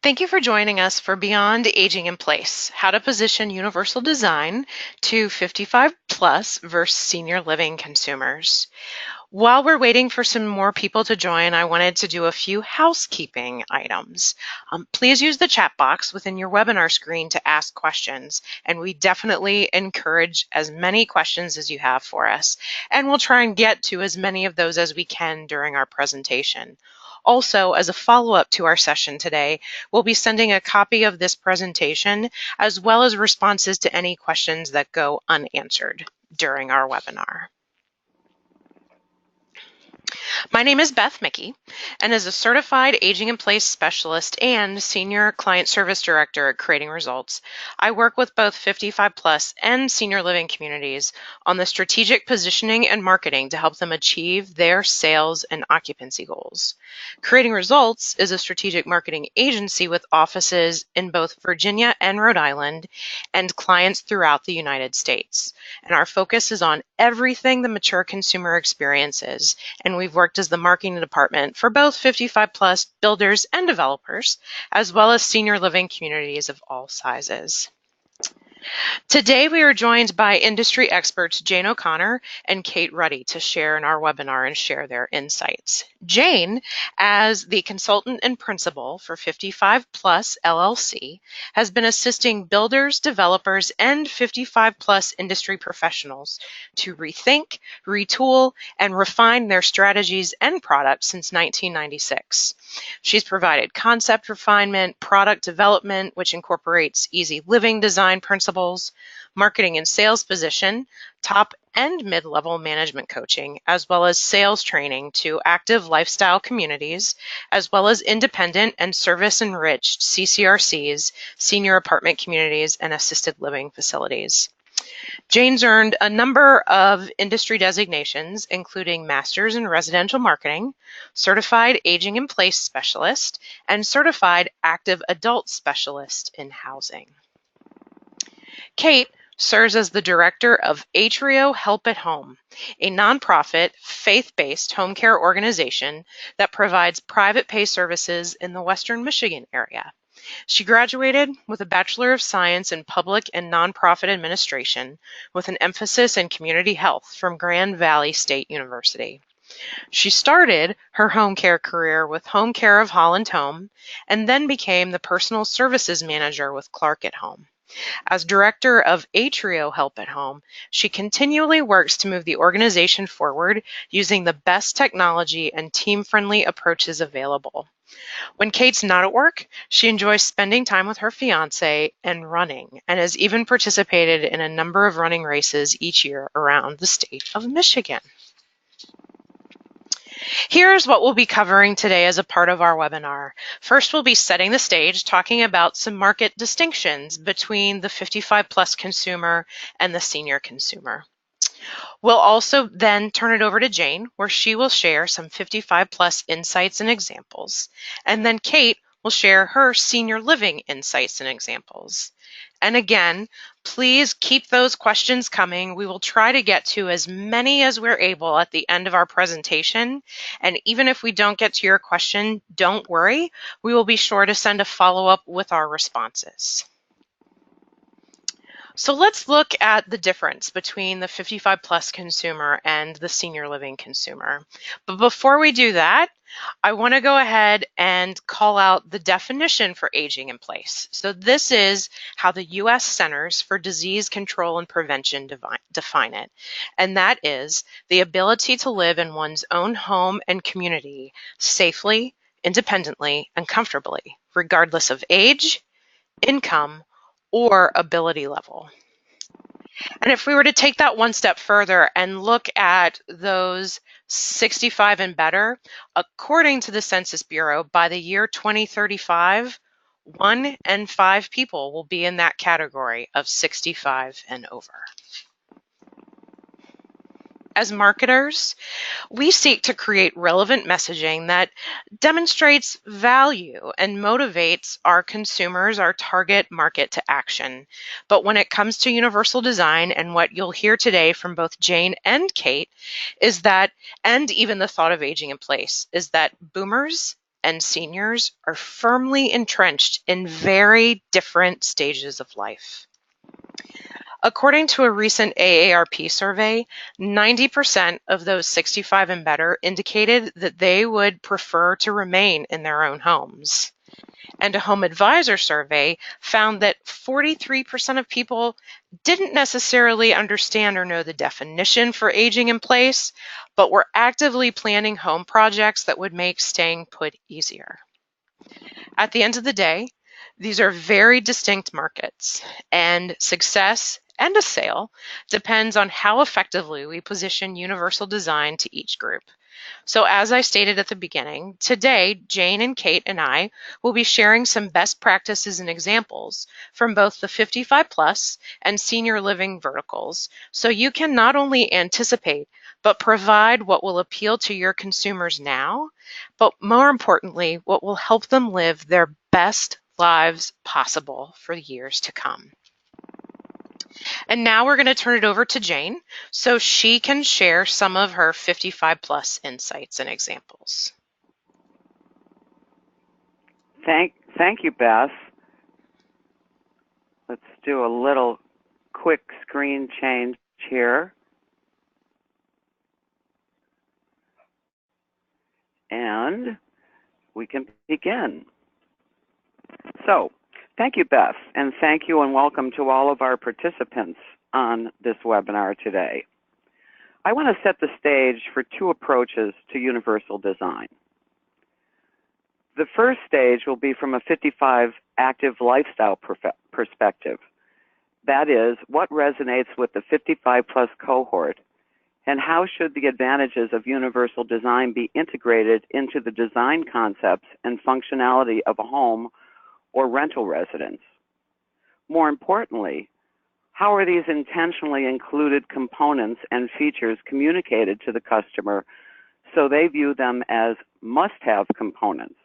Thank you for joining us for Beyond Aging in Place, how to position universal design to 55 plus versus senior living consumers. While we're waiting for some more people to join, I wanted to do a few housekeeping items. Please use the chat box within your webinar screen to ask questions, and we definitely encourage as many questions as you have for us, and we'll try and get to as many of those as we can during our presentation. Also, as a follow-up to our session today, we'll be sending a copy of this presentation as well as responses to any questions that go unanswered during our webinar. My name is Beth Mickey, and as a certified aging in place specialist and senior client service director at Creating Results, I work with both 55 plus and senior living communities on the strategic positioning and marketing to help them achieve their sales and occupancy goals. Creating Results is a strategic marketing agency with offices in both Virginia and Rhode Island and clients throughout the United States. And our focus is on everything the mature consumer experiences, and we've worked as the marketing department for both 55 plus builders and developers, as well as senior living communities of all sizes. Today, we are joined by industry experts Jane O'Connor and Kate Ruddy to share in our webinar and share their insights. Jane, as the consultant and principal for 55 Plus LLC, has been assisting builders, developers, and 55 plus industry professionals to rethink, retool, and refine their strategies and products since 1996. She's provided concept refinement, product development, which incorporates easy living design principles, marketing and sales position, top and mid-level management coaching, as well as sales training to active lifestyle communities, as well as independent and service-enriched CCRCs, senior apartment communities, and assisted living facilities. Jane's earned a number of industry designations, including Masters in Residential Marketing, Certified Aging in Place Specialist, and Certified Active Adult Specialist in Housing. Kate serves as the director of Atrio Help at Home, a nonprofit, faith-based home care organization that provides private pay services in the Western Michigan area. She graduated with a Bachelor of Science in Public and Nonprofit Administration with an emphasis in community health from Grand Valley State University. She started her home care career with Home Care of Holland Home and then became the personal services manager with Clark at Home. As director of Atrio Help at Home, she continually works to move the organization forward using the best technology and team-friendly approaches available. When Kate's not at work, she enjoys spending time with her fiance and running, and has even participated in a number of running races each year around the state of Michigan. Here's what we'll be covering today as a part of our webinar. First, we'll be setting the stage, talking about some market distinctions between the 55 plus consumer and the senior consumer. We'll also then turn it over to Jane, where she will share some 55 plus insights and examples. And then Kate will share her senior living insights and examples. And again, please keep those questions coming. We will try to get to as many as we're able at the end of our presentation. And even if we don't get to your question, don't worry. We will be sure to send a follow-up with our responses. So let's look at the difference between the 55 plus consumer and the senior living consumer. But before we do that, I want to go ahead and call out the definition for aging in place. So this is how the U.S. Centers for Disease Control and Prevention define it. And that is the ability to live in one's own home and community safely, independently, and comfortably, regardless of age, income, or ability level. And if we were to take that one step further and look at those 65 and better, according to the Census Bureau, by the year 2035, 1 in 5 people will be in that category of 65 and over. As marketers, we seek to create relevant messaging that demonstrates value and motivates our consumers, our target market, to action. But when it comes to universal design, and what you'll hear today from both Jane and Kate is that, and even the thought of aging in place, is that boomers and seniors are firmly entrenched in very different stages of life. According to a recent AARP survey, 90% of those 65 and better indicated that they would prefer to remain in their own homes. And a home advisor survey found that 43% of people didn't necessarily understand or know the definition for aging in place, but were actively planning home projects that would make staying put easier. At the end of the day, these are very distinct markets, and success and a sale depends on how effectively we position universal design to each group. So as I stated at the beginning, today, Jane and Kate and I will be sharing some best practices and examples from both the 55 plus and senior living verticals, so you can not only anticipate, but provide what will appeal to your consumers now, but more importantly, what will help them live their best lives possible for years to come. And now we're going to turn it over to Jane so she can share some of her 55 plus insights and examples. Thank you, Beth. Let's do a little quick screen change here. And we can begin. So, thank you, Beth, and thank you and welcome to all of our participants on this webinar today. I want to set the stage for two approaches to universal design. The first stage will be from a 55 active lifestyle perspective. That is, what resonates with the 55 plus cohort, and how should the advantages of universal design be integrated into the design concepts and functionality of a home or rental residence? More importantly, how are these intentionally included components and features communicated to the customer so they view them as must-have components?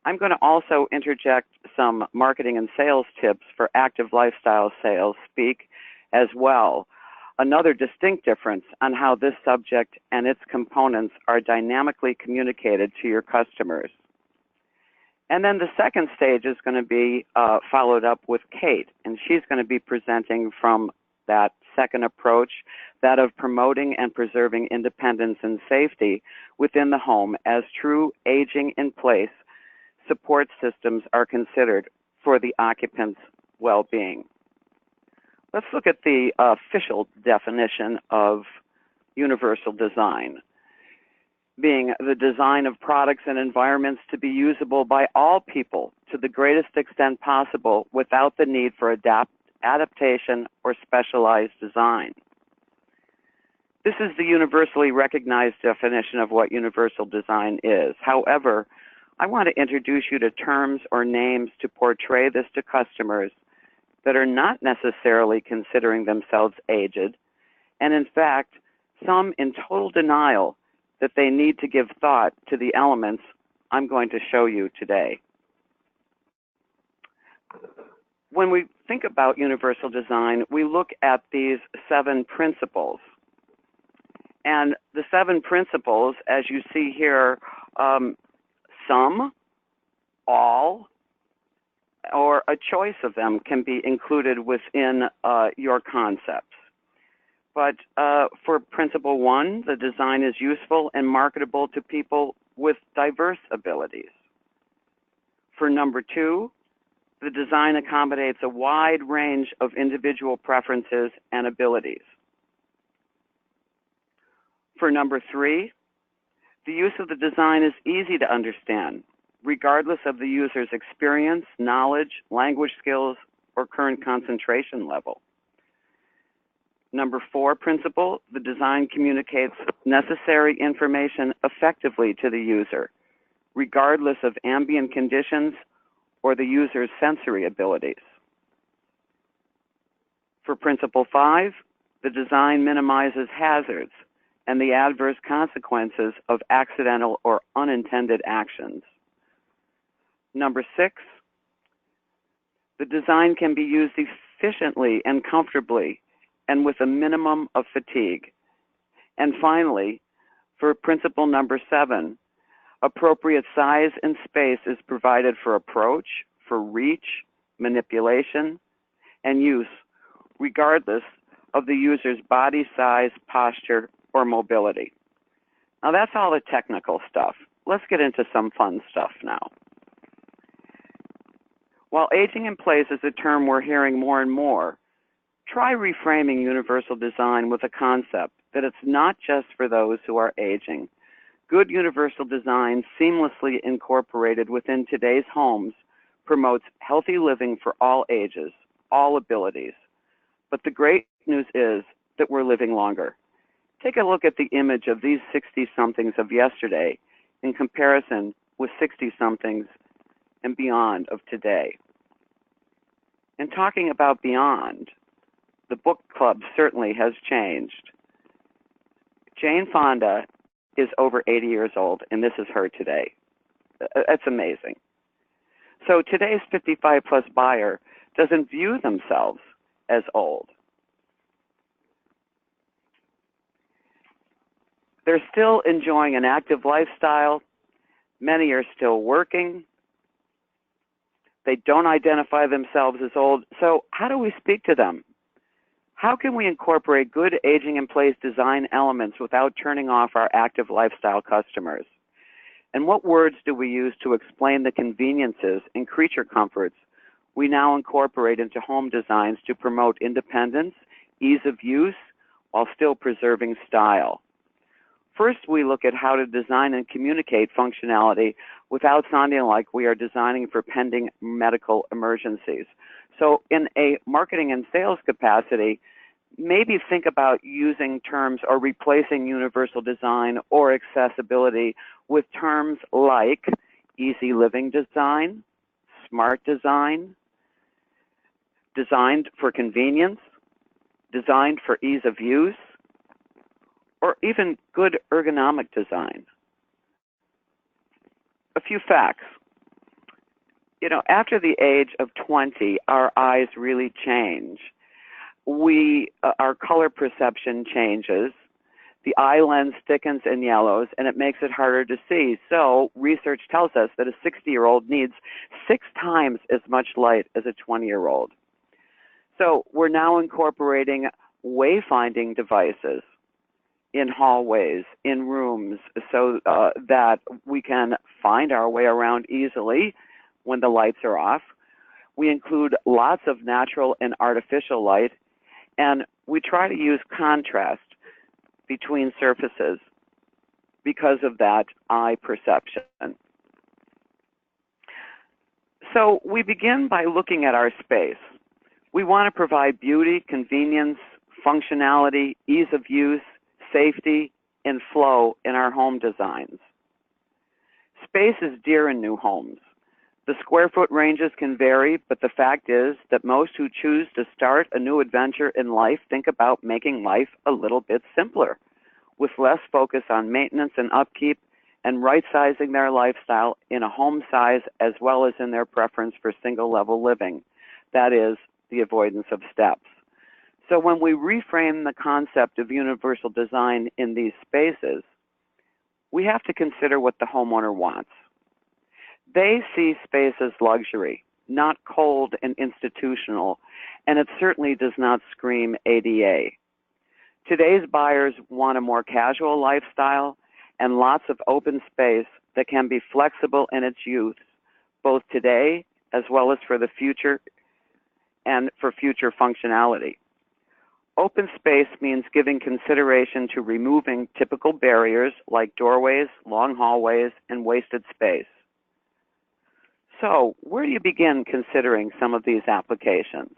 I'm going to also interject some marketing and sales tips for active lifestyle sales speak as well. Another distinct difference on how this subject and its components are dynamically communicated to your customers. And then the second stage is going to be followed up with Kate, and she's going to be presenting from that second approach, that of promoting and preserving independence and safety within the home as true aging in place support systems are considered for the occupant's well-being. Let's look at the official definition of universal design, being the design of products and environments to be usable by all people to the greatest extent possible without the need for adaptation or specialized design. This is the universally recognized definition of what universal design is. However, I want to introduce you to terms or names to portray this to customers that are not necessarily considering themselves aged, and in fact, some in total denial that they need to give thought to the elements I'm going to show you today. When we think about universal design, we look at these 7 principles. And the 7 principles, as you see here, some, all, or a choice of them can be included within your concepts. But for principle 1, the design is useful and marketable to people with diverse abilities. For number 2, the design accommodates a wide range of individual preferences and abilities. For number 3, the use of the design is easy to understand, regardless of the user's experience, knowledge, language skills, or current concentration level. Number 4 principle, the design communicates necessary information effectively to the user, regardless of ambient conditions or the user's sensory abilities. For principle 5, the design minimizes hazards and the adverse consequences of accidental or unintended actions. Number 6, the design can be used efficiently and comfortably and with a minimum of fatigue. And finally, for principle number 7, Appropriate size and space is provided for approach, for reach, manipulation, and use, regardless of the user's body size, posture, or mobility. Now that's all the technical stuff. Let's get into some fun stuff now. While aging in place is a term we're hearing more and more, try reframing universal design with a concept that it's not just for those who are aging. Good universal design, seamlessly incorporated within today's homes, promotes healthy living for all ages, all abilities. But the great news is that we're living longer. Take a look at the image of these 60-somethings of yesterday in comparison with 60-somethings and beyond of today. And talking about beyond, the book club certainly has changed. Jane Fonda is over 80 years old, and this is her today. That's amazing. So today's 55-plus buyer doesn't view themselves as old. They're still enjoying an active lifestyle. Many are still working. They don't identify themselves as old. So how do we speak to them? How can we incorporate good aging-in-place design elements without turning off our active lifestyle customers? And what words do we use to explain the conveniences and creature comforts we now incorporate into home designs to promote independence, ease of use, while still preserving style? First, we look at how to design and communicate functionality without sounding like we are designing for pending medical emergencies. So in a marketing and sales capacity, maybe think about using terms or replacing universal design or accessibility with terms like easy living design, smart design, designed for convenience, designed for ease of use, or even good ergonomic design. A few facts. After the age of 20, our eyes really change. Our color perception changes. The eye lens thickens and yellows, and it makes it harder to see. So research tells us that a 60-year-old needs 6 times as much light as a 20-year-old. So we're now incorporating wayfinding devices in hallways, in rooms, so that we can find our way around easily when the lights are off. We include lots of natural and artificial light, and we try to use contrast between surfaces because of that eye perception. So we begin by looking at our space. We want to provide beauty, convenience, functionality, ease of use, safety, and flow in our home designs. Space is dear in new homes. The square foot ranges can vary, but the fact is that most who choose to start a new adventure in life think about making life a little bit simpler, with less focus on maintenance and upkeep, and right-sizing their lifestyle in a home size as well as in their preference for single-level living. That is, the avoidance of steps. So when we reframe the concept of universal design in these spaces, we have to consider what the homeowner wants. They see space as luxury, not cold and institutional, and it certainly does not scream ADA. Today's buyers want a more casual lifestyle and lots of open space that can be flexible in its use, both today as well as for the future and for future functionality. Open space means giving consideration to removing typical barriers like doorways, long hallways, and wasted space. So, where do you begin considering some of these applications?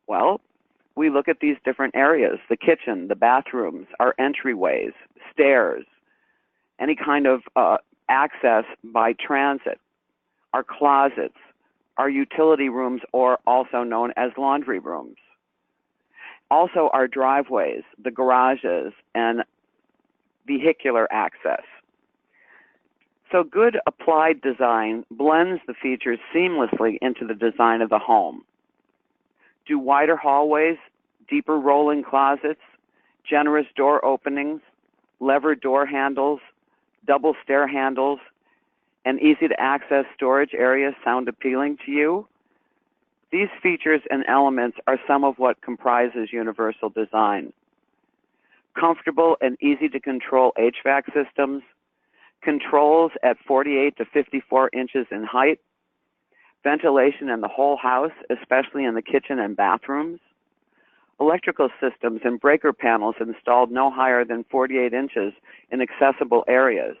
Well, we look at these different areas: the kitchen, the bathrooms, our entryways, stairs, any kind of access by transit, our closets, our utility rooms, or also known as laundry rooms. Also our driveways, the garages, and vehicular access. So good applied design blends the features seamlessly into the design of the home. Do wider hallways, deeper rolling closets, generous door openings, lever door handles, double stair handles, and easy to access storage areas sound appealing to you? These features and elements are some of what comprises universal design. Comfortable and easy to control HVAC systems, controls at 48 to 54 inches in height, ventilation in the whole house, especially in the kitchen and bathrooms, electrical systems and breaker panels installed no higher than 48 inches in accessible areas,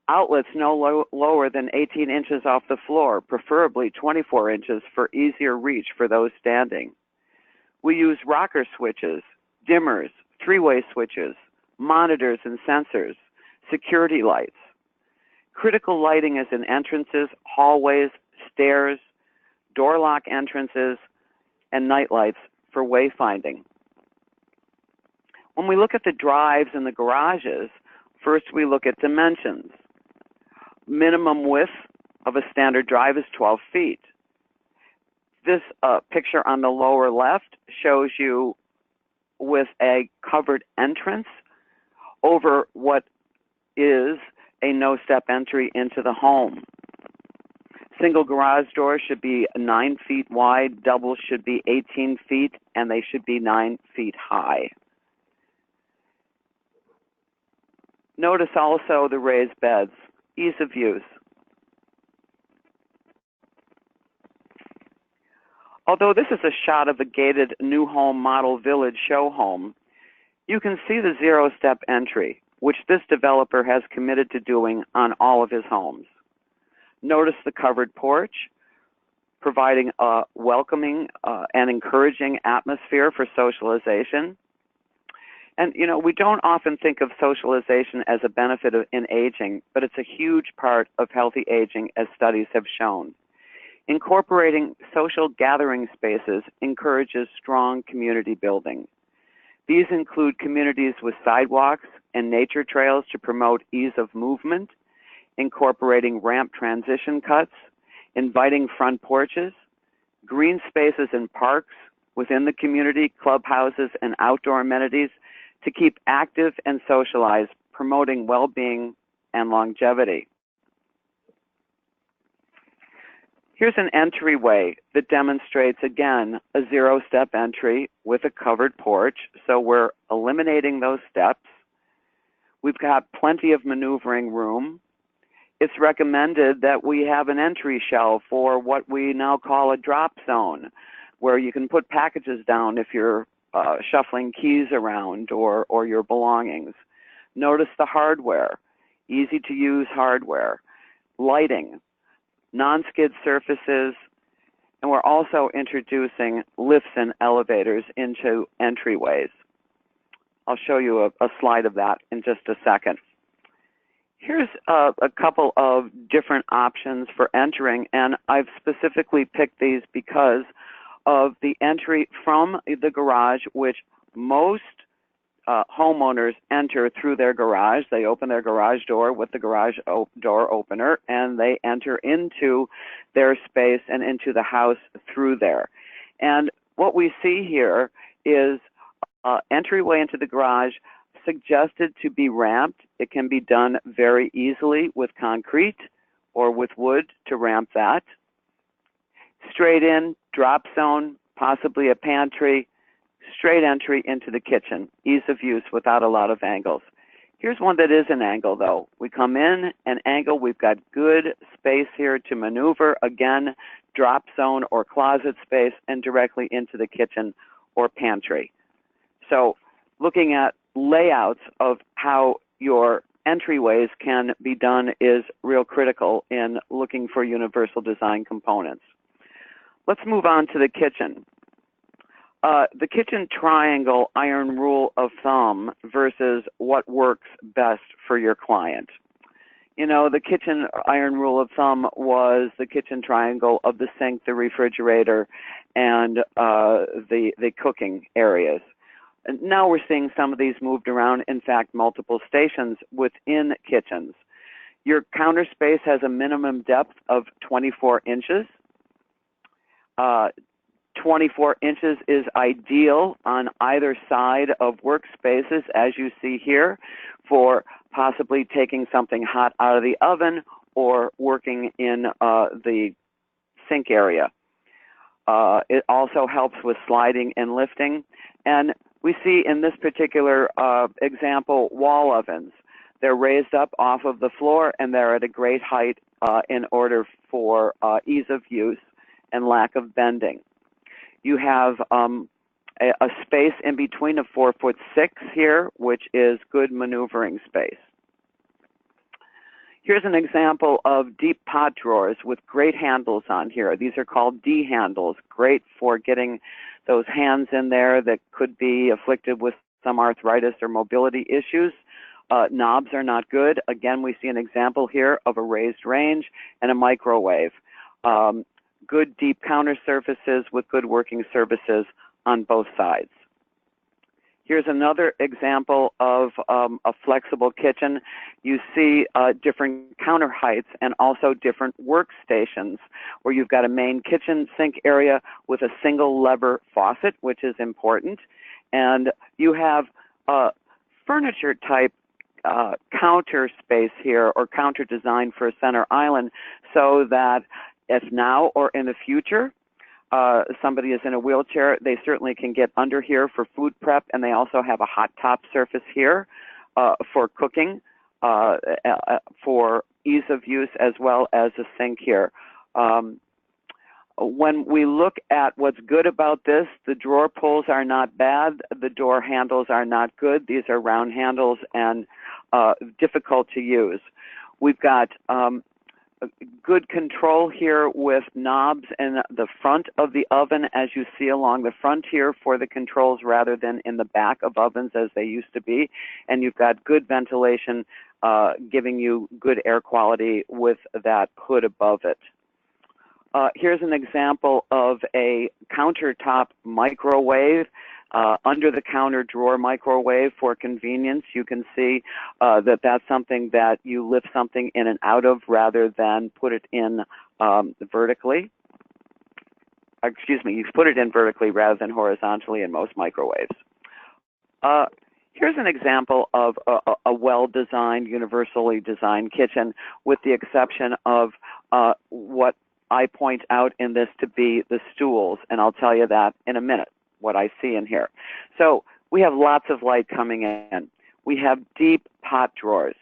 outlets no lower than 18 inches off the floor, preferably 24 inches for easier reach for those standing. We use rocker switches, dimmers, three-way switches, monitors and sensors, security lights. Critical lighting is in entrances, hallways, stairs, door lock entrances, and night lights for wayfinding. When we look at the drives and the garages, first we look at dimensions. Minimum width of a standard drive is 12 feet. This picture on the lower left shows you with a covered entrance over what is a no-step entry into the home. Single garage doors should be 9 feet wide, doubles should be 18 feet, and they should be 9 feet high. Notice also the raised beds, ease of use. Although this is a shot of a gated new home model village show home, you can see the zero-step entry, which this developer has committed to doing on all of his homes. Notice the covered porch, providing a welcoming and encouraging atmosphere for socialization. And, you know, we don't often think of socialization as a benefit in aging, but it's a huge part of healthy aging, as studies have shown. Incorporating social gathering spaces encourages strong community building. These include communities with sidewalks and nature trails to promote ease of movement, incorporating ramp transition cuts, inviting front porches, green spaces and parks within the community, clubhouses, and outdoor amenities to keep active and socialized, promoting well-being and longevity. Here's an entryway that demonstrates, again, a zero-step entry with a covered porch, so we're eliminating those steps. We've got plenty of maneuvering room. It's recommended that we have an entry shelf, or what we now call a drop zone, where you can put packages down if you're shuffling keys around or your belongings. Notice the hardware, easy to use hardware, lighting, non-skid surfaces, and we're also introducing lifts and elevators into entryways. I'll show you a slide of that in just a second. Here's a couple of different options for entering, and I've specifically picked these because of the entry from the garage, which most homeowners enter through their garage. They open their garage door with the garage door opener, and they enter into their space and into the house through there. And what we see here is entryway into the garage suggested to be ramped. It can be done very easily with concrete or with wood to ramp that. Straight in, drop zone, possibly a pantry, straight entry into the kitchen, ease of use without a lot of angles. Here's one that is an angle though. We come in an angle, we've got good space here to maneuver, again, drop zone or closet space, and directly into the kitchen or pantry. So looking at layouts of how your entryways can be done is real critical in looking for universal design components. Let's move on to the kitchen. The kitchen triangle iron rule of thumb versus what works best for your client. You know, the kitchen iron rule of thumb was the kitchen triangle of the sink, the refrigerator, and the cooking areas. And now we're seeing some of these moved around, in fact, multiple stations within kitchens. Your counter space has a minimum depth of 24 inches. 24 inches is ideal on either side of workspaces, as you see here, for possibly taking something hot out of the oven or working in the sink area. It also helps with sliding and lifting. And we see in this particular example, wall ovens. They're raised up off of the floor and they're at a great height in order for ease of use and lack of bending. You have a space in between of 4'6" here, which is good maneuvering space. Here's an example of deep pot drawers with great handles on here. These are called D handles, great for getting those hands in there that could be afflicted with some arthritis or mobility issues. Knobs are not good. Again, we see an example here of a raised range and a microwave. Good deep counter surfaces with good working surfaces on both sides. Here's another example of a flexible kitchen. You see different counter heights and also different workstations where you've got a main kitchen sink area with a single lever faucet, which is important. And you have furniture type counter space here, or counter design for a center island, so that if now or in the future somebody is in a wheelchair, they certainly can get under here for food prep, and they also have a hot top surface here for cooking, for ease of use, as well as a sink here. When we look at what's good about this, the drawer pulls are not bad, the door handles are not good. These are round handles and difficult to use. We've got good control here with knobs in the front of the oven, as you see along the front here for the controls, rather than in the back of ovens as they used to be. And you've got good ventilation giving you good air quality with that hood above it. Here's an example of a countertop microwave, under the counter drawer microwave for convenience. You can see that that's something that you lift something in and out of rather than put it in vertically. Excuse me, you put it in vertically rather than horizontally in most microwaves. Here's an example of a well-designed, universally designed kitchen, with the exception of what I point out in this to be the stools, and I'll tell you that in a minute, what I see in here. So we have lots of light coming in. We have deep pot drawers.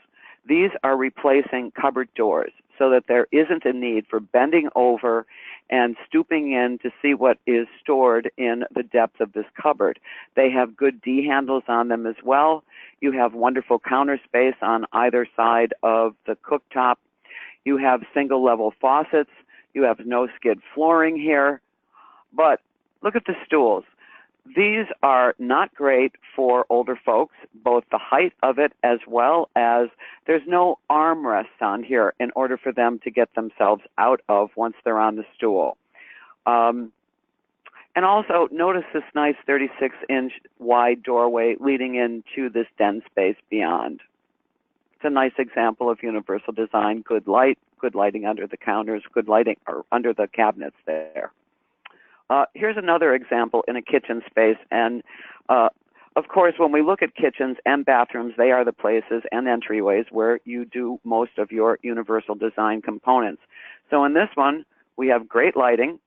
These are replacing cupboard doors so that there isn't a need for bending over and stooping in to see what is stored in the depth of this cupboard. They have good D handles on them as well. You have wonderful counter space on either side of the cooktop. You have single level faucets. You have no skid flooring here. But look at the stools. These are not great for older folks, both the height of it as well as there's no armrests on here in order for them to get themselves out of once they're on the stool. And also notice this nice 36-inch wide doorway leading into this den space beyond. It's a nice example of universal design, good light, good lighting under the counters, good lighting or under the cabinets there. Here's another example in a kitchen space, and of course, when we look at kitchens and bathrooms, they are the places and entryways where you do most of your universal design components. So in this one, we have great lighting.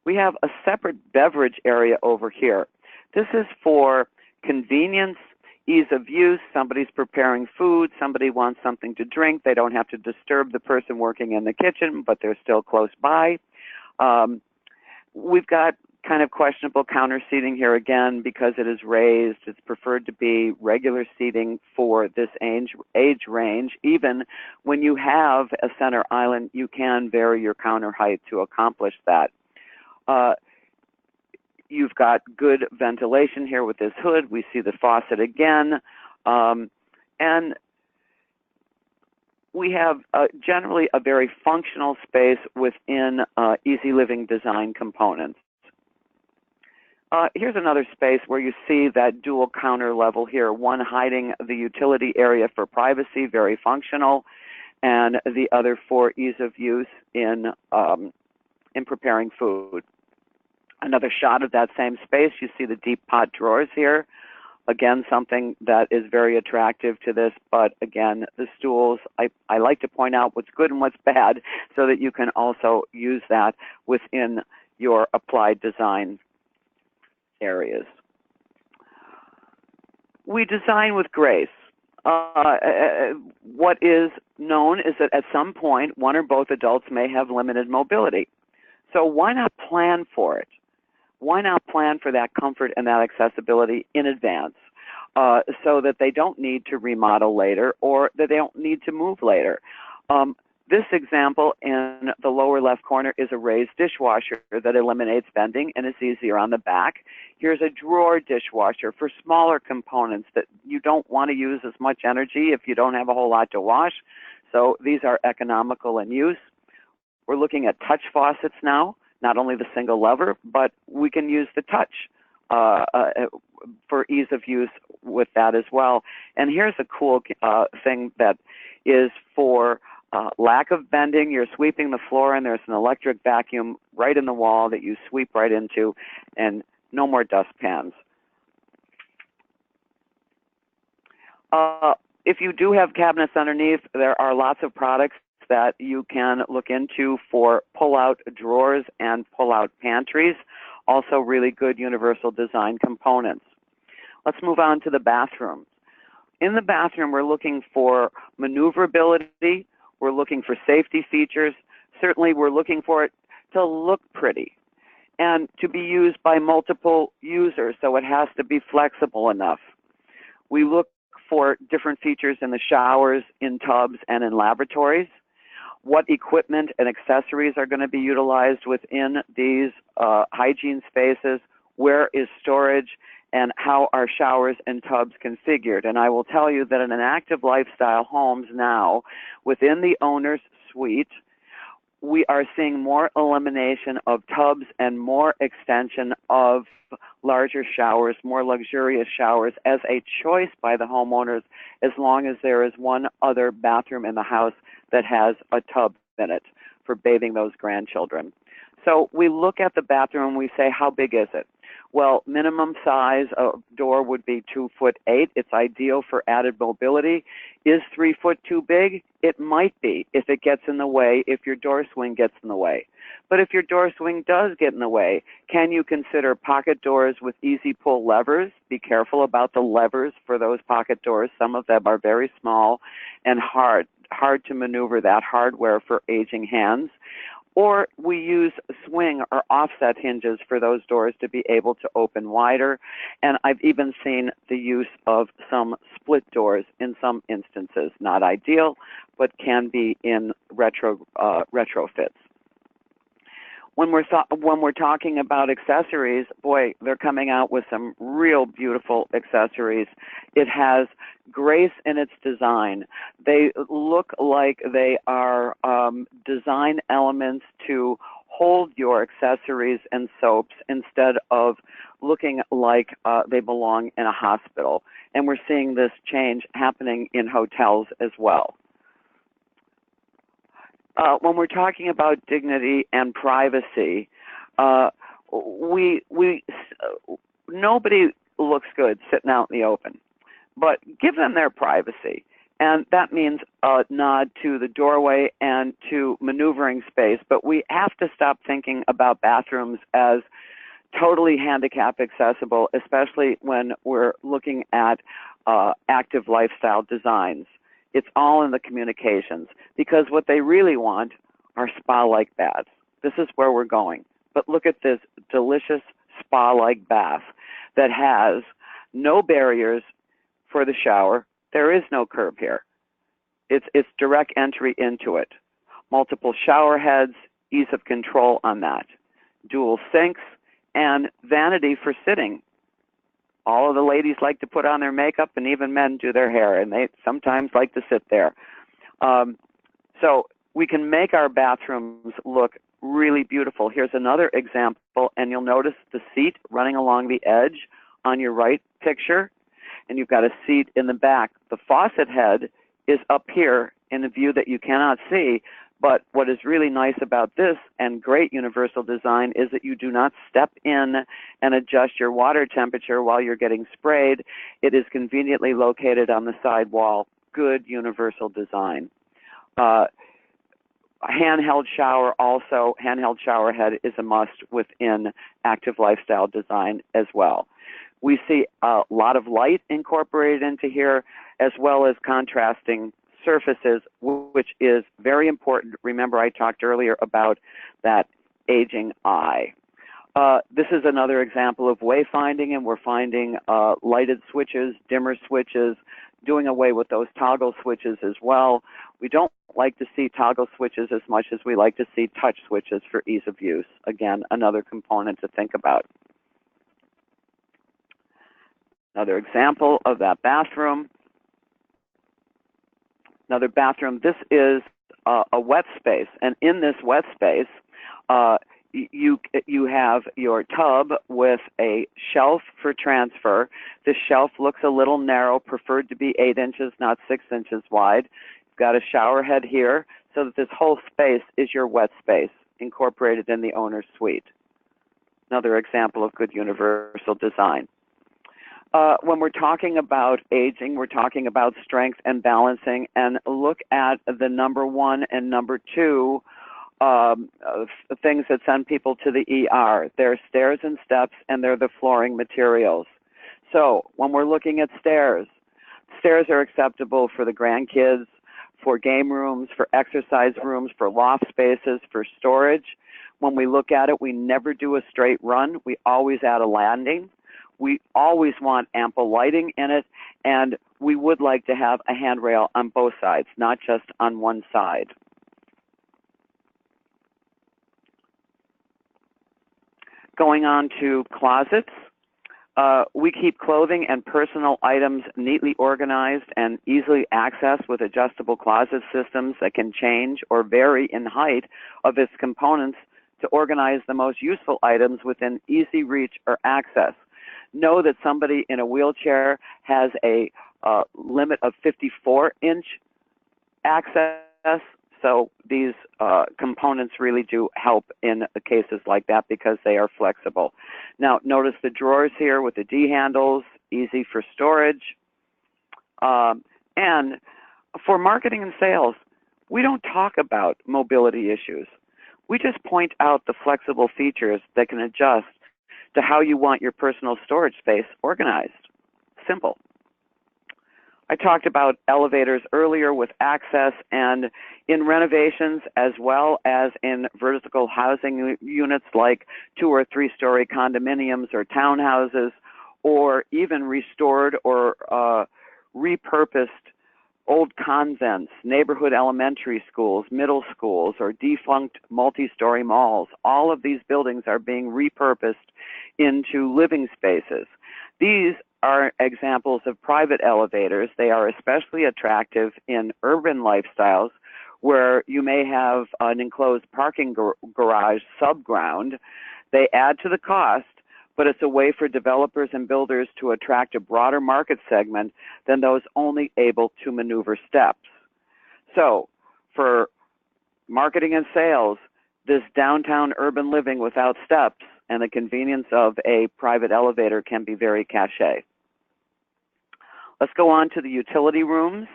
We have a separate beverage area over here. This is for convenience, ease of use. Somebody's preparing food, somebody wants something to drink. They don't have to disturb the person working in the kitchen, but they're still close by. We've got kind of questionable counter seating here again because it is raised. It's preferred to be regular seating for this age range. Even when you have a center island, you can vary your counter height to accomplish that. You've got good ventilation here with this hood. We see the faucet again. And we have generally a very functional space within easy living design components. Here's another space where you see that dual counter level here, one hiding the utility area for privacy, very functional, and the other for ease of use in preparing food. Another shot of that same space, you see the deep pot drawers here. Again, something that is very attractive to this, but again, the stools, I like to point out what's good and what's bad so that you can also use that within your applied design areas. We design with grace. What is known is that at some point, one or both adults may have limited mobility. So why not plan for it? Why not plan for that comfort and that accessibility in advance so that they don't need to remodel later or that they don't need to move later? This example in the lower left corner is a raised dishwasher that eliminates bending and is easier on the back. Here's a drawer dishwasher for smaller components that you don't want to use as much energy if you don't have a whole lot to wash. So these are economical in use. We're looking at touch faucets now, not only the single lever, but we can use the touch for ease of use with that as well. And here's a cool thing that is for lack of bending. You're sweeping the floor and there's an electric vacuum right in the wall that you sweep right into, and no more dustpans. If you do have cabinets underneath, there are lots of products that you can look into for pull-out drawers and pull-out pantries. Also really good universal design components. Let's move on to the bathroom. In the bathroom, we're looking for maneuverability. We're looking for safety features. Certainly, we're looking for it to look pretty and to be used by multiple users, so it has to be flexible enough. We look for different features in the showers, in tubs, and in laboratories. What equipment and accessories are going to be utilized within these hygiene spaces, where is storage, and how are showers and tubs configured. And I will tell you that in an active lifestyle homes now, within the owner's suite, we are seeing more elimination of tubs and more extension of larger showers, more luxurious showers as a choice by the homeowners, as long as there is one other bathroom in the house that has a tub in it for bathing those grandchildren. So we look at the bathroom and we say, how big is it? Well, minimum size of door would be 2'8". It's ideal for added mobility. Is 3 foot too big? It might be if it gets in the way, if your door swing gets in the way. But if your door swing does get in the way, can you consider pocket doors with easy pull levers? Be careful about the levers for those pocket doors. Some of them are very small and hard to maneuver that hardware for aging hands. Or we use swing or offset hinges for those doors to be able to open wider. And I've even seen the use of some split doors in some instances. Not ideal, but can be in retrofits. When we're talking about accessories, boy, they're coming out with some real beautiful accessories. It has grace in its design. They look like they are design elements to hold your accessories and soaps instead of looking like they belong in a hospital. And we're seeing this change happening in hotels as well. When we're talking about dignity and privacy, nobody looks good sitting out in the open, but give them their privacy. And that means a nod to the doorway and to maneuvering space, but we have to stop thinking about bathrooms as totally handicap accessible, especially when we're looking at active lifestyle designs. It's all in the communications, because what they really want are spa-like baths. This is where we're going. But look at this delicious spa-like bath that has no barriers for the shower. There is no curb here. It's direct entry into it. Multiple shower heads, ease of control on that. Dual sinks, and vanity for sitting. All of the ladies like to put on their makeup, and even men do their hair, and they sometimes like to sit there. So we can make our bathrooms look really beautiful. Here's another example, and you'll notice the seat running along the edge on your right picture, and you've got a seat in the back. The faucet head is up here in a view that you cannot see, But what is really nice about this and great universal design is that you do not step in and adjust your water temperature while you're getting sprayed. It is conveniently located on the side wall. Good universal design. Handheld shower also, handheld shower head is a must within active lifestyle design as well. We see a lot of light incorporated into here, as well as contrasting surfaces, which is very important. Remember, I talked earlier about that aging eye. This is another example of wayfinding, and we're finding lighted switches, dimmer switches, doing away with those toggle switches as well. We don't like to see toggle switches as much as we like to see touch switches for ease of use. Again, another component to think about. Another example of that bathroom. Another bathroom. This is a wet space, and in this wet space, you have your tub with a shelf for transfer. The shelf looks a little narrow, preferred to be 8 inches, not 6 inches wide. You've got a shower head here, so that this whole space is your wet space, incorporated in the owner's suite. Another example of good universal design. When we're talking about aging, we're talking about strength and balancing, and look at the number 1 and number 2 things that send people to the ER. They're stairs and steps, and they're the flooring materials. So when we're looking at stairs, stairs are acceptable for the grandkids, for game rooms, for exercise rooms, for loft spaces, for storage. When we look at it, we never do a straight run. We always add a landing. We always want ample lighting in it, and we would like to have a handrail on both sides, not just on one side. Going on to closets, we keep clothing and personal items neatly organized and easily accessed with adjustable closet systems that can change or vary in height of its components to organize the most useful items within easy reach or access. Know that somebody in a wheelchair has a limit of 54-inch access. So these components really do help in cases like that because they are flexible. Now, notice the drawers here with the D handles, easy for storage. And for marketing and sales, we don't talk about mobility issues. We just point out the flexible features that can adjust to how you want your personal storage space organized. Simple. I talked about elevators earlier with access, and in renovations as well as in vertical housing units like 2- or 3-story condominiums or townhouses, or even restored or repurposed old convents, neighborhood elementary schools, middle schools, or defunct multi-story malls. All of these buildings are being repurposed into living spaces. These are examples of private elevators. They are especially attractive in urban lifestyles where you may have an enclosed parking garage subground. They add to the cost, but it's a way for developers and builders to attract a broader market segment than those only able to maneuver steps. So for marketing and sales, this downtown urban living without steps and the convenience of a private elevator can be very cachet. Let's go on to the utility rooms.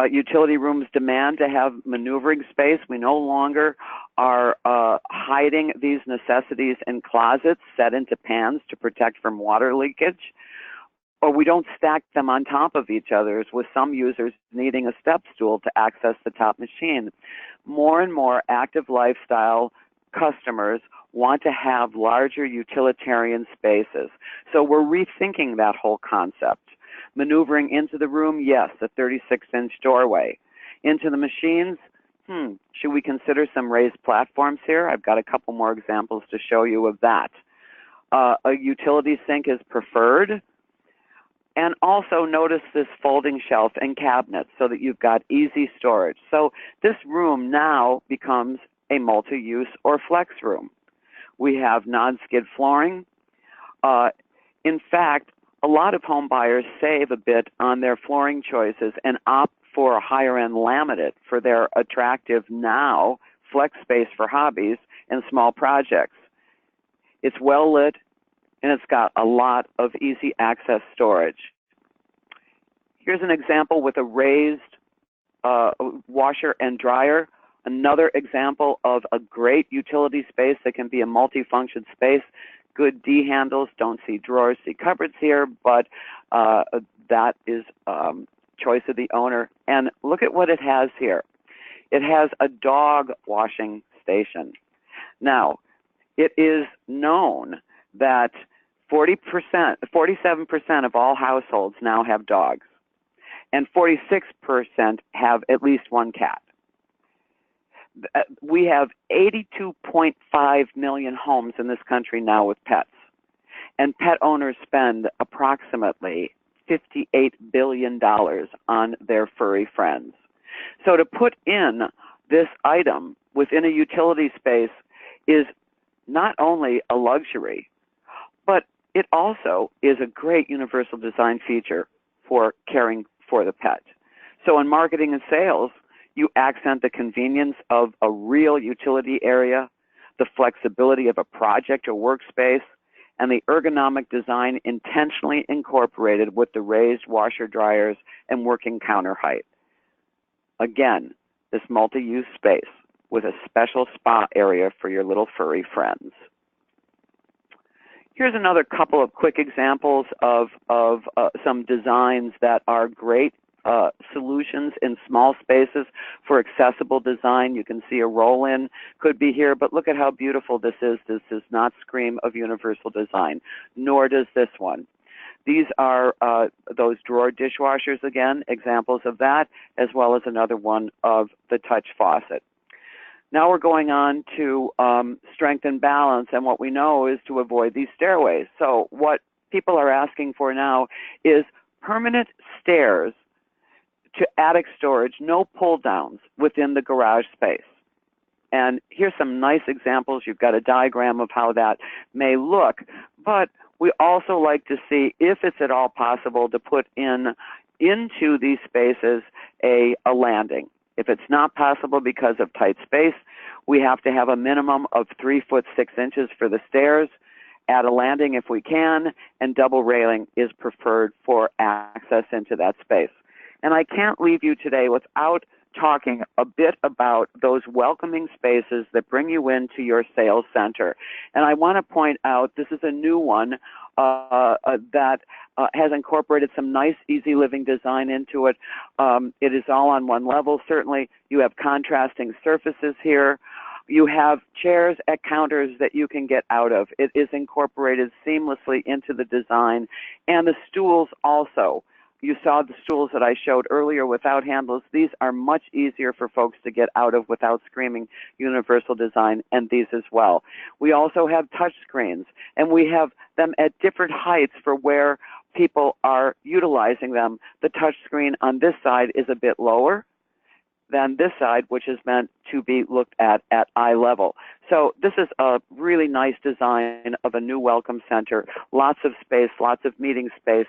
Utility rooms demand to have maneuvering space. We no longer are hiding these necessities in closets set into pans to protect from water leakage, or we don't stack them on top of each other, with some users needing a step stool to access the top machine. More and more active lifestyle customers want to have larger utilitarian spaces. So we're rethinking that whole concept. Maneuvering into the room, yes, a 36-inch doorway. Into the machines, should we consider some raised platforms here? I've got a couple more examples to show you of that. A utility sink is preferred. And also notice this folding shelf and cabinet so that you've got easy storage. So this room now becomes a multi-use or flex room. We have non-skid flooring. In fact, a lot of home buyers save a bit on their flooring choices and opt for a higher-end laminate for their attractive now flex space for hobbies and small projects. It's well lit, and it's got a lot of easy access storage. Here's an example with a raised washer and dryer. Another example of a great utility space that can be a multifunction space. Good D handles, don't see drawers, see cupboards here, but that is choice of the owner. And look at what it has here. It has a dog washing station. Now, it is known that 47% of all households now have dogs, and 46% have at least one cat. We have 82.5 million homes in this country now with pets, and pet owners spend approximately $58 billion on their furry friends. So to put in this item within a utility space is not only a luxury, but it also is a great universal design feature for caring for the pet. So in marketing and sales, you accent the convenience of a real utility area, the flexibility of a project or workspace, and the ergonomic design intentionally incorporated with the raised washer dryers and working counter height. Again, this multi-use space with a special spa area for your little furry friends. Here's another couple of quick examples of some designs that are great solutions in small spaces for accessible design. You can see a roll-in could be here, but look at how beautiful this is. This does not scream of universal design, nor does this one. These are those drawer dishwashers, again, examples of that, as well as another one of the touch faucet. Now we're going on to strength and balance, and what we know is to avoid these stairways. So what people are asking for now is permanent stairs to attic storage, no pull downs within the garage space. And here's some nice examples. You've got a diagram of how that may look, but we also like to see if it's at all possible to put into these spaces a landing. If it's not possible because of tight space, we have to have a minimum of 3 foot 6 inches for the stairs, add a landing if we can, and double railing is preferred for access into that space. And I can't leave you today without talking a bit about those welcoming spaces that bring you into your sales center. And I want to point out this is a new one that has incorporated some nice, easy living design into it. It is all on one level. Certainly, you have contrasting surfaces here. You have chairs at counters that you can get out of. It is incorporated seamlessly into the design. And the stools also. You saw the stools that I showed earlier without handles. These are much easier for folks to get out of without screaming universal design, and these as well. We also have touch screens, and we have them at different heights for where people are utilizing them. The touch screen on this side is a bit lower than this side, which is meant to be looked at eye level. So this is a really nice design of a new welcome center, lots of space, lots of meeting space,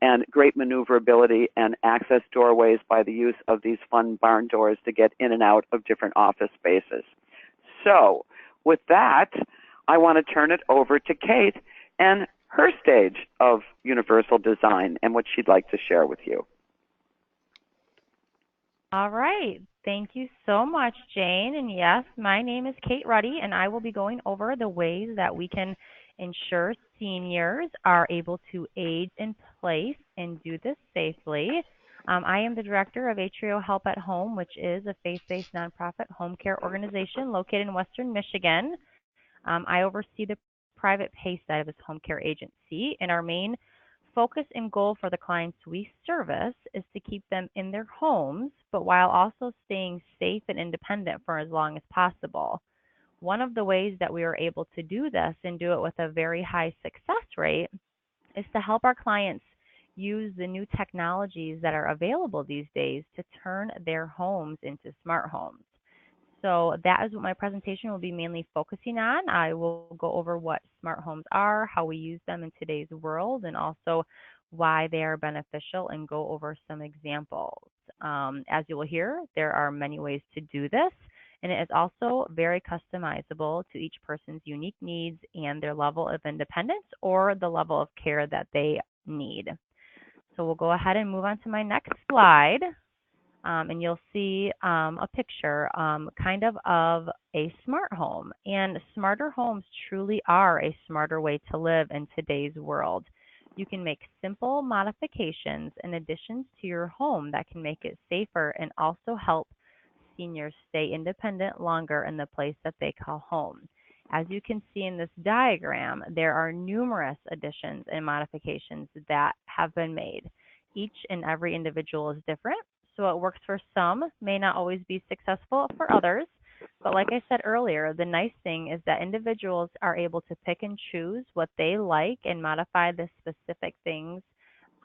and great maneuverability and access doorways by the use of these fun barn doors to get in and out of different office spaces. So with that, I want to turn it over to Kate and her stage of universal design and what she'd like to share with you. All right. Thank you so much, Jane. And yes, my name is Kate Ruddy, and I will be going over the ways that we can ensure seniors are able to age in place and do this safely. I am the director of Atrio Help at Home, which is a faith-based nonprofit home care organization located in Western Michigan. I oversee the private pay side of this home care agency, and our main focus and goal for the clients we service is to keep them in their homes, but while also staying safe and independent for as long as possible. One of the ways that we are able to do this and do it with a very high success rate is to help our clients use the new technologies that are available these days to turn their homes into smart homes. So that is what my presentation will be mainly focusing on. I will go over what smart homes are, how we use them in today's world, and also why they are beneficial, and go over some examples. As you will hear, there are many ways to do this, and it is also very customizable to each person's unique needs and their level of independence or the level of care that they need. So we'll go ahead and move on to my next slide. And you'll see a picture kind of a smart home. And smarter homes truly are a smarter way to live in today's world. You can make simple modifications and additions to your home that can make it safer and also help seniors stay independent longer in the place that they call home. As you can see in this diagram, there are numerous additions and modifications that have been made. Each and every individual is different, so what works for some may not always be successful for others. But like I said earlier, the nice thing is that individuals are able to pick and choose what they like and modify the specific things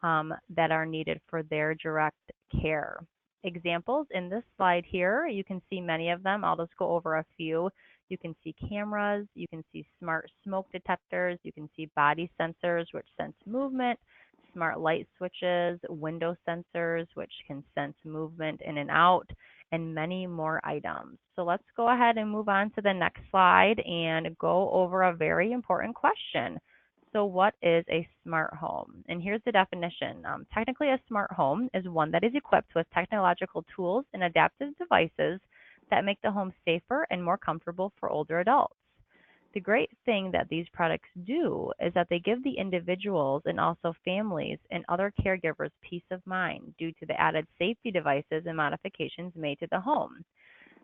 that are needed for their direct care. Examples in this slide here, you can see many of them. I'll just go over a few. You can see cameras, you can see smart smoke detectors, you can see body sensors which sense movement, smart light switches, window sensors which can sense movement in and out, and many more items. So let's go ahead and move on to the next slide and go over a very important question. So what is a smart home? And here's the definition. Technically, a smart home is one that is equipped with technological tools and adaptive devices that make the home safer and more comfortable for older adults. The great thing that these products do is that they give the individuals and also families and other caregivers peace of mind due to the added safety devices and modifications made to the home.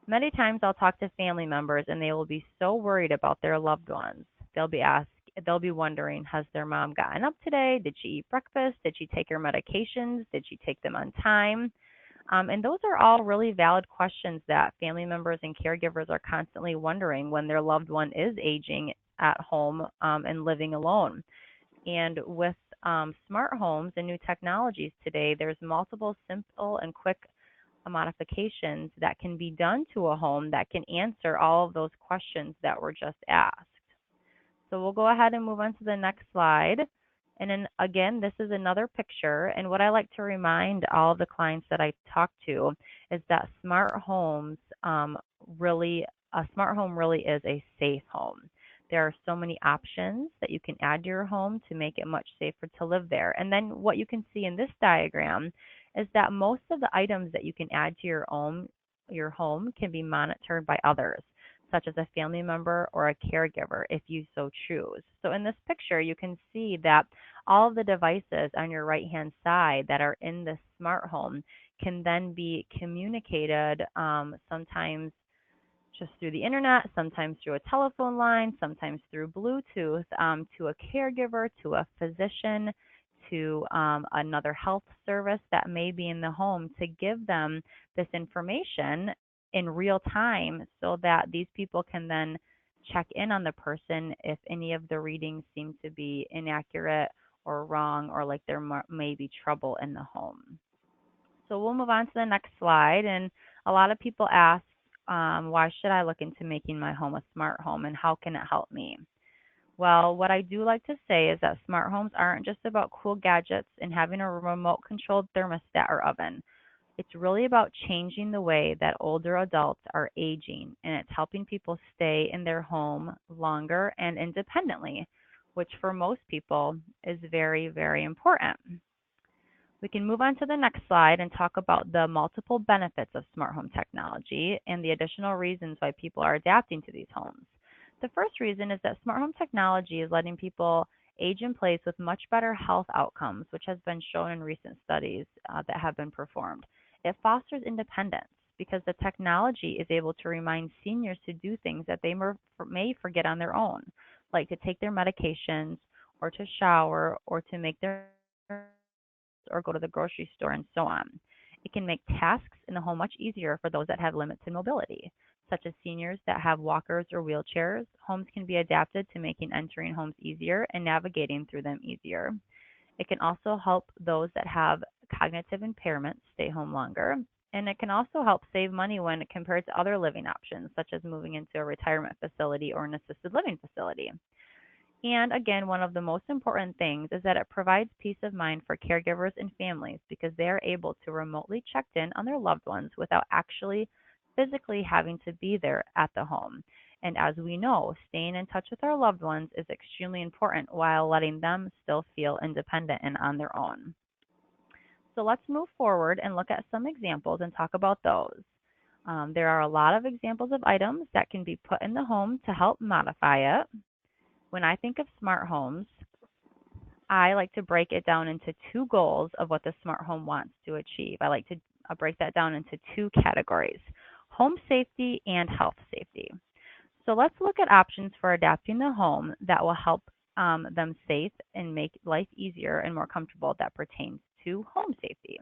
Many times I'll talk to family members and they will be so worried about their loved ones. They'll be wondering, has their mom gotten up today? Did she eat breakfast? Did she take her medications? Did she take them on time? And those are all really valid questions that family members and caregivers are constantly wondering when their loved one is aging at home and living alone. And with smart homes and new technologies today, there's multiple simple and quick modifications that can be done to a home that can answer all of those questions that were just asked. So we'll go ahead and move on to the next slide. And then again, this is another picture. And what I like to remind all of the clients that I talk to is that a smart home really is a safe home. There are so many options that you can add to your home to make it much safer to live there. And then what you can see in this diagram is that most of the items that you can add to your home can be monitored by others, such as a family member or a caregiver if you so choose. So in this picture, you can see that all of the devices on your right-hand side that are in this smart home can then be communicated sometimes just through the internet, sometimes through a telephone line, sometimes through Bluetooth to a caregiver, to a physician, to another health service that may be in the home to give them this information in real time so that these people can then check in on the person if any of the readings seem to be inaccurate or wrong or like there may be trouble in the home. So we'll move on to the next slide. And a lot of people ask, why should I look into making my home a smart home and how can it help me? Well, what I do like to say is that smart homes aren't just about cool gadgets and having a remote controlled thermostat or oven. It's really about changing the way that older adults are aging, and it's helping people stay in their home longer and independently, which for most people is very, very important. We can move on to the next slide and talk about the multiple benefits of smart home technology and the additional reasons why people are adapting to these homes. The first reason is that smart home technology is letting people age in place with much better health outcomes, which has been shown in recent studies that have been performed. It fosters independence because the technology is able to remind seniors to do things that they may forget on their own, like to take their medications or to shower or to make their or go to the grocery store and so on. It can make tasks in the home much easier for those that have limits in mobility, such as seniors that have walkers or wheelchairs. Homes can be adapted to making entering homes easier and navigating through them easier. It can also help those that have cognitive impairments stay home longer. And it can also help save money when compared to other living options, such as moving into a retirement facility or an assisted living facility. And again, one of the most important things is that it provides peace of mind for caregivers and families because they are able to remotely check in on their loved ones without actually physically having to be there at the home. And as we know, staying in touch with our loved ones is extremely important while letting them still feel independent and on their own. So let's move forward and look at some examples and talk about those. There are a lot of examples of items that can be put in the home to help modify it. When I think of smart homes, I like to break it down into two goals of what the smart home wants to achieve. I like to break that down into two categories: home safety and health safety. So let's look at options for adapting the home that will help them safe and make life easier and more comfortable that pertains to home safety.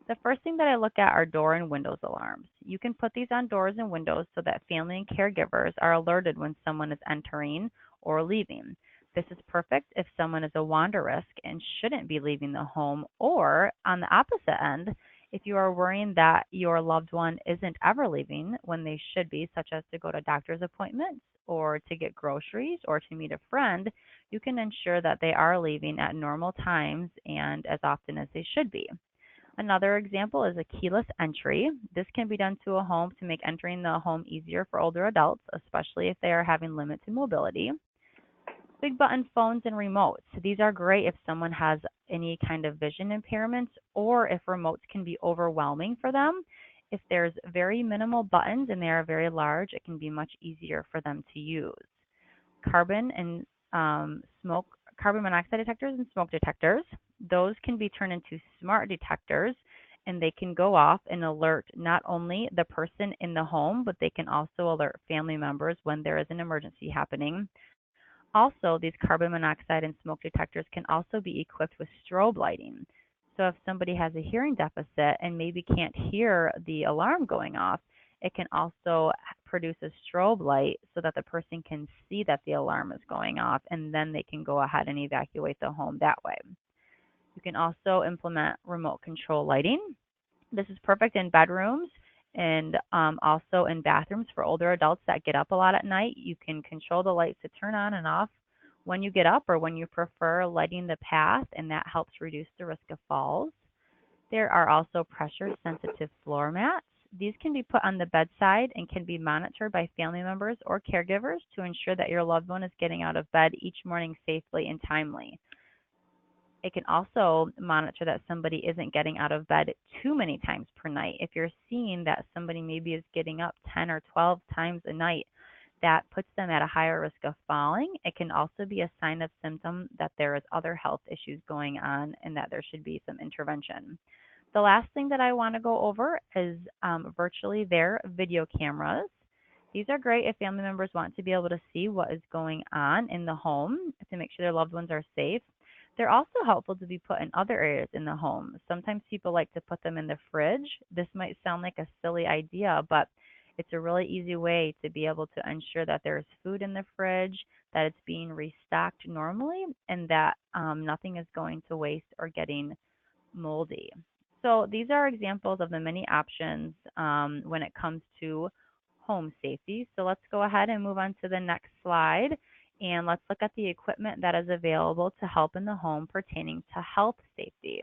The first thing that I look at are door and windows alarms. You can put these on doors and windows so that family and caregivers are alerted when someone is entering or leaving. This is perfect if someone is a wander risk and shouldn't be leaving the home, or on the opposite end, if you are worrying that your loved one isn't ever leaving when they should be, such as to go to doctor's appointments or to get groceries or to meet a friend, you can ensure that they are leaving at normal times and as often as they should be. Another example is a keyless entry. This can be done to a home to make entering the home easier for older adults, especially if they are having limited mobility. Big button phones and remotes. These are great if someone has any kind of vision impairments or if remotes can be overwhelming for them. If there's very minimal buttons and they are very large, it can be much easier for them to use. Carbon and smoke, carbon monoxide detectors and smoke detectors. Those can be turned into smart detectors and they can go off and alert not only the person in the home, but they can also alert family members when there is an emergency happening. Also, these carbon monoxide and smoke detectors can also be equipped with strobe lighting. So if somebody has a hearing deficit and maybe can't hear the alarm going off, it can also produce a strobe light so that the person can see that the alarm is going off and then they can go ahead and evacuate the home that way. You can also implement remote control lighting. This is perfect in bedrooms and also in bathrooms for older adults that get up a lot at night. You can control the lights to turn on and off when you get up or when you prefer lighting the path, and that helps reduce the risk of falls. There are also pressure sensitive floor mats. These can be put on the bedside and can be monitored by family members or caregivers to ensure that your loved one is getting out of bed each morning safely and timely. It can also monitor that somebody isn't getting out of bed too many times per night. If you're seeing that somebody maybe is getting up 10 or 12 times a night, that puts them at a higher risk of falling. It can also be a sign of symptom that there is other health issues going on and that there should be some intervention. The last thing that I want to go over is virtually there video cameras. These are great if family members want to be able to see what is going on in the home to make sure their loved ones are safe. They're also helpful to be put in other areas in the home. Sometimes people like to put them in the fridge. This might sound like a silly idea, but it's a really easy way to be able to ensure that there's food in the fridge, that it's being restocked normally, and that nothing is going to waste or getting moldy. So these are examples of the many options when it comes to home safety. So let's go ahead and move on to the next slide. And let's look at the equipment that is available to help in the home pertaining to health safety.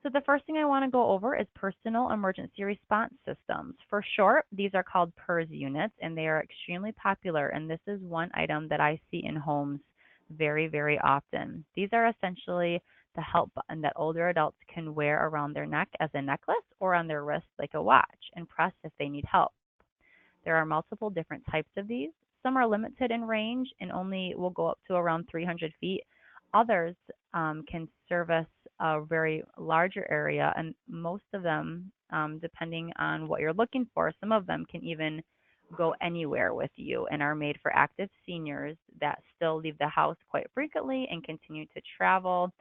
So the first thing I want to go over is personal emergency response systems. For short, these are called PERS units, and they are extremely popular, and this is one item that I see in homes very, very often. These are essentially the help button that older adults can wear around their neck as a necklace or on their wrist like a watch and press if they need help. There are multiple different types of these. Some are limited in range and only will go up to around 300 feet. Others can service a very larger area, and most of them, depending on what you're looking for, some of them can even go anywhere with you and are made for active seniors that still leave the house quite frequently and continue to travel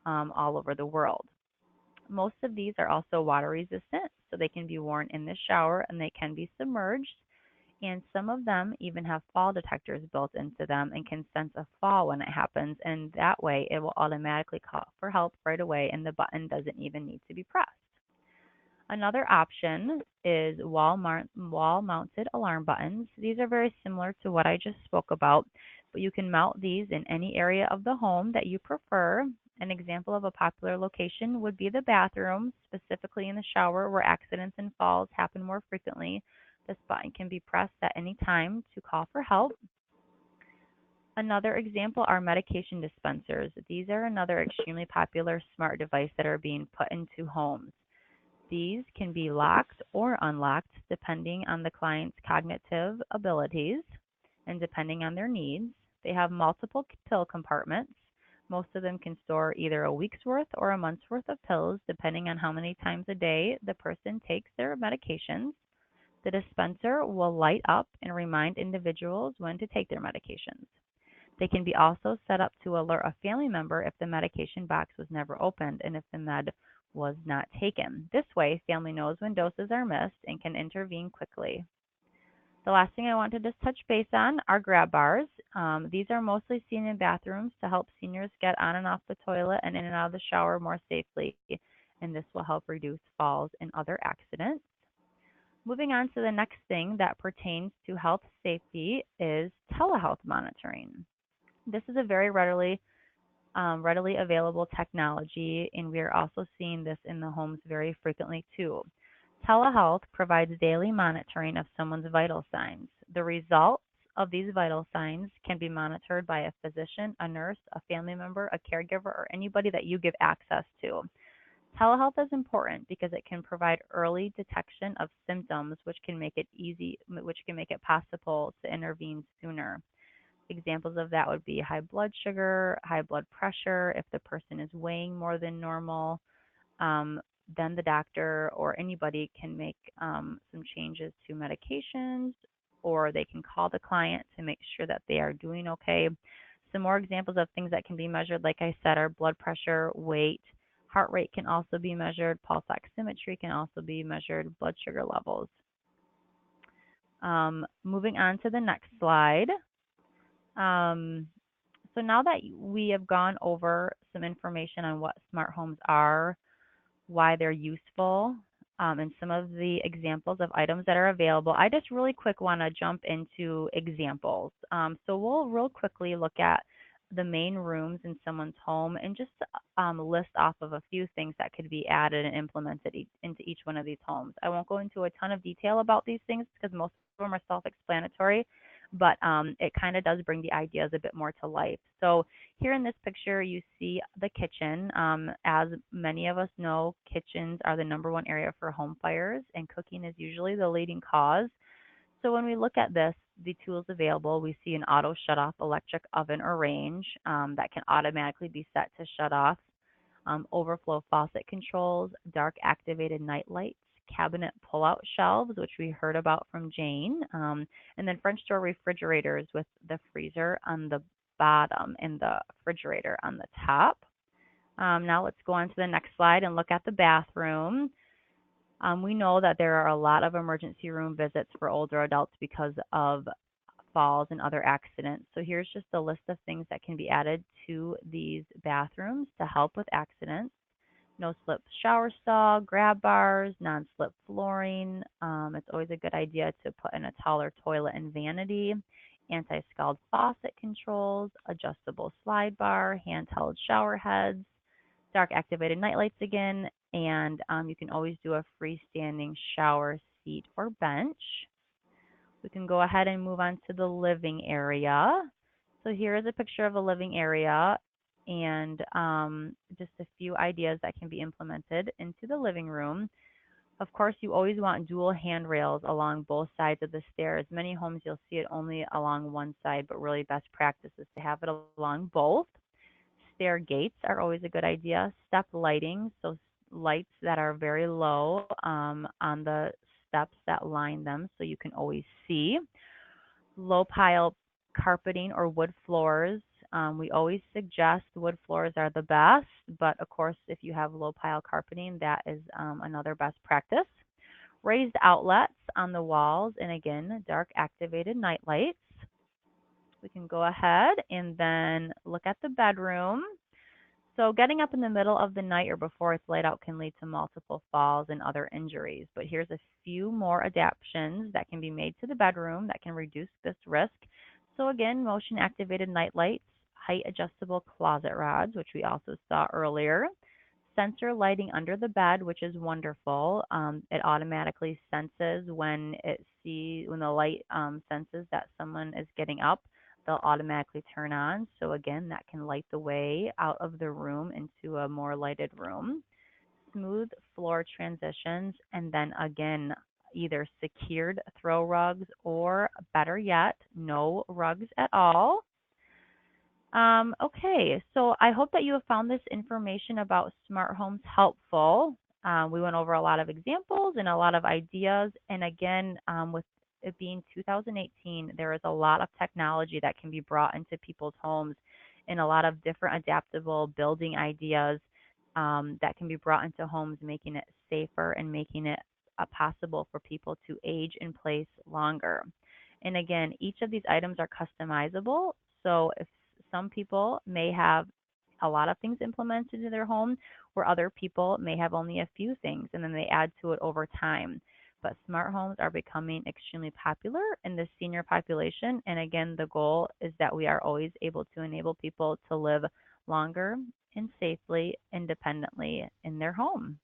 all over the world. Most of these are also water resistant, so they can be worn in the shower and they can be submerged. And some of them even have fall detectors built into them and can sense a fall when it happens. And that way, it will automatically call for help right away, and the button doesn't even need to be pressed. Another option is wall mounted alarm buttons. These are very similar to what I just spoke about. but you can mount these in any area of the home that you prefer. An example of a popular location would be the bathroom, specifically in the shower where accidents and falls happen more frequently. This button can be pressed at any time to call for help. Another example are medication dispensers. These are another extremely popular smart device that are being put into homes. These can be locked or unlocked depending on the client's cognitive abilities and depending on their needs. They have multiple pill compartments. Most of them can store either a week's worth or a month's worth of pills, depending on how many times a day the person takes their medications. The dispenser will light up and remind individuals when to take their medications. They can be also set up to alert a family member if the medication box was never opened and if the med was not taken. This way, family knows when doses are missed and can intervene quickly. The last thing I want to just touch base on are grab bars. These are mostly seen in bathrooms to help seniors get on and off the toilet and in and out of the shower more safely, and this will help reduce falls and other accidents. Moving on to the next thing that pertains to health safety is telehealth monitoring. This is a very readily available technology, and we are also seeing this in the homes very frequently too. Telehealth provides daily monitoring of someone's vital signs. The results of these vital signs can be monitored by a physician, a nurse, a family member, a caregiver, or anybody that you give access to. Telehealth is important because it can provide early detection of symptoms, which can make it possible to intervene sooner. Examples of that would be high blood sugar, high blood pressure. If the person is weighing more than normal, then the doctor or anybody can make some changes to medications, or they can call the client to make sure that they are doing okay. Some more examples of things that can be measured, like I said, are blood pressure, weight, heart rate can also be measured, pulse oximetry can also be measured, blood sugar levels. Moving on to the next slide. So now that we have gone over some information on what smart homes are, why they're useful, and some of the examples of items that are available, I just really quick want to jump into examples. So we'll real quickly look at the main rooms in someone's home and just list off of a few things that could be added and implemented into each one of these homes. I won't go into a ton of detail about these things because most of them are self-explanatory, but it kind of does bring the ideas a bit more to life. So here in this picture, you see the kitchen. As many of us know, kitchens are the #1 area for home fires, and cooking is usually the leading cause. So when we look at this, the tools available, we see an auto shut-off electric oven or range that can automatically be set to shut off, overflow faucet controls, dark activated night lights, cabinet pull-out shelves, which we heard about from Jane, and then French door refrigerators with the freezer on the bottom and the refrigerator on the top. Now let's go on to the next slide and look at the bathroom. We know that there are a lot of emergency room visits for older adults because of falls and other accidents. So here's just a list of things that can be added to these bathrooms to help with accidents. No slip shower stall, grab bars, non-slip flooring. It's always a good idea to put in a taller toilet and vanity. Anti-scald faucet controls, adjustable slide bar, handheld shower heads, dark activated night lights again, and you can always do a freestanding shower seat or bench. We can go ahead and move on to the living area. So here is a picture of a living area and just a few ideas that can be implemented into the living room. Of course, you always want dual handrails along both sides of the stairs. Many homes you'll see it only along one side, but really best practice is to have it along both. Stair gates are always a good idea. Step lighting, so lights that are very low on the steps that line them so you can always see. Low pile carpeting or wood floors. We always suggest wood floors are the best, but of course, if you have low pile carpeting, that is another best practice. Raised outlets on the walls, and again, dark activated night lights. We can go ahead and then look at the bedroom. So getting up in the middle of the night or before it's light out can lead to multiple falls and other injuries. But here's a few more adaptations that can be made to the bedroom that can reduce this risk. So again, motion activated night lights, height adjustable closet rods, which we also saw earlier, sensor lighting under the bed, which is wonderful. It automatically senses when the light senses that someone is getting up, they'll automatically turn on. So again, that can light the way out of the room into a more lighted room. Smooth floor transitions, and then again, either secured throw rugs or better yet, no rugs at all. Okay, so I hope that you have found this information about smart homes helpful. We went over a lot of examples and a lot of ideas. And again, with it being 2018, there is a lot of technology that can be brought into people's homes and a lot of different adaptable building ideas that can be brought into homes, making it safer and making it possible for people to age in place longer. And again, each of these items are customizable. So if some people may have a lot of things implemented in their home, where other people may have only a few things and then they add to it over time. But smart homes are becoming extremely popular in the senior population. And again, the goal is that we are always able to enable people to live longer and safely, independently in their home.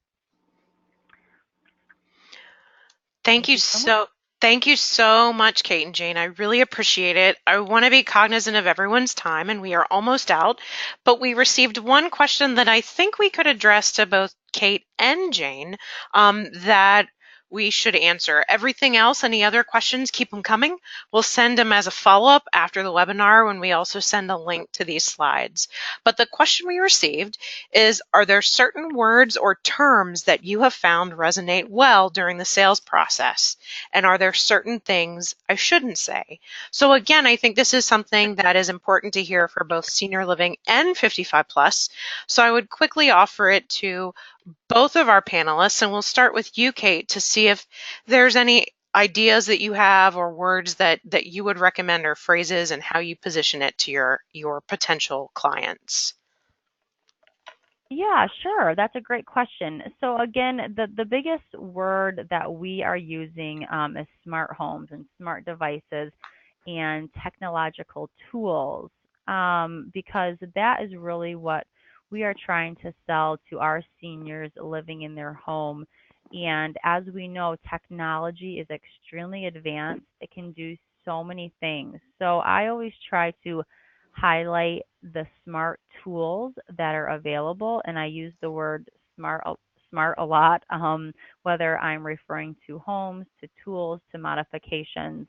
Thank Thank you you so much. so thank you so much, Kate and Jane. I really appreciate it. I want to be cognizant of everyone's time, and we are almost out. But we received one question that I think we could address to both Kate and Jane that we should answer. Everything else, any other questions, keep them coming. We'll send them as a follow-up after the webinar when we also send a link to these slides. But the question we received is, are there certain words or terms that you have found resonate well during the sales process? And are there certain things I shouldn't say? So again, I think this is something that is important to hear for both senior living and 55 plus. So I would quickly offer it to both of our panelists, and we'll start with you, Kate, to see if there's any ideas that you have or words that you would recommend or phrases and how you position it to your potential clients. Yeah, sure. That's a great question. So again, the biggest word that we are using is smart homes and smart devices and technological tools, because that is really what we are trying to sell to our seniors living in their home. And as we know, technology is extremely advanced. It can do so many things. So I always try to highlight the smart tools that are available, and I use the word smart a lot, whether I'm referring to homes, to tools, to modifications.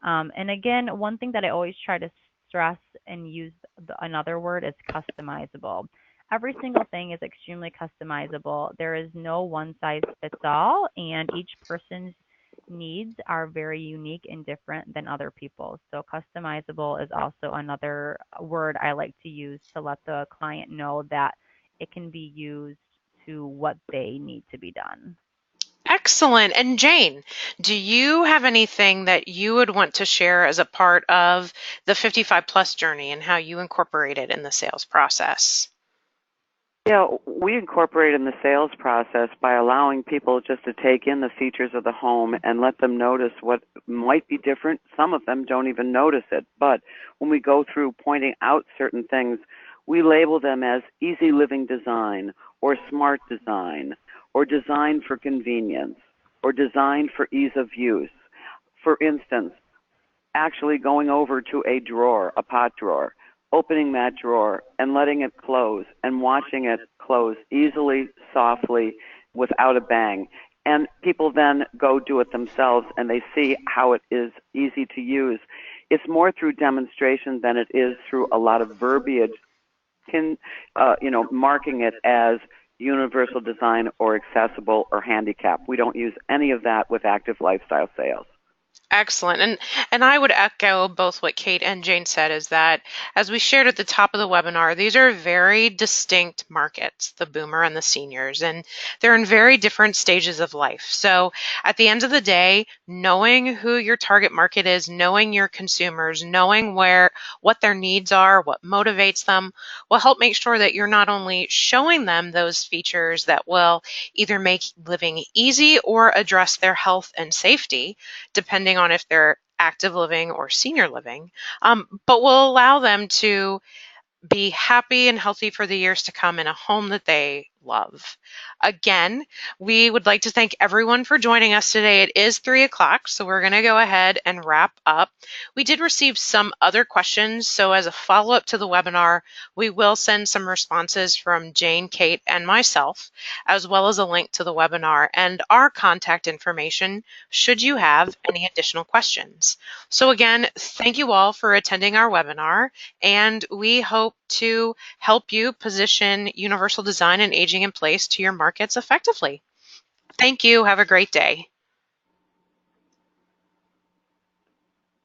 And again, one thing that I always try to stress and use another word is customizable. Every single thing is extremely customizable. There is no one size fits all, and each person's needs are very unique and different than other people's. So customizable is also another word I like to use to let the client know that it can be used to what they need to be done. Excellent. And Jane, do you have anything that you would want to share as a part of the 55 plus journey and how you incorporate it in the sales process? Yeah, we incorporate in the sales process by allowing people just to take in the features of the home and let them notice what might be different. Some of them don't even notice it. But when we go through pointing out certain things, we label them as easy living design or smart design or design for convenience or design for ease of use. For instance, actually going over to a drawer, a pot drawer, opening that drawer and letting it close and watching it close easily, softly, without a bang. And people then go do it themselves and they see how it is easy to use. It's more through demonstration than it is through a lot of verbiage, marking it as universal design or accessible or handicap. We don't use any of that with active lifestyle sales. Excellent. And I would echo both what Kate and Jane said, is that as we shared at the top of the webinar, these are very distinct markets, the boomer and the seniors, and they're in very different stages of life. So at the end of the day, knowing who your target market is, knowing your consumers, knowing what their needs are, what motivates them, will help make sure that you're not only showing them those features that will either make living easy or address their health and safety, depending on if they're active living or senior living, but will allow them to be happy and healthy for the years to come in a home that they love. Again, we would like to thank everyone for joining us today. It is 3 o'clock, so we're going to go ahead and wrap up. We did receive some other questions, so as a follow-up to the webinar, we will send some responses from Jane, Kate, and myself, as well as a link to the webinar and our contact information should you have any additional questions. So again, thank you all for attending our webinar, and we hope to help you position universal design and aging in place to your markets effectively. Thank you. Have a great day.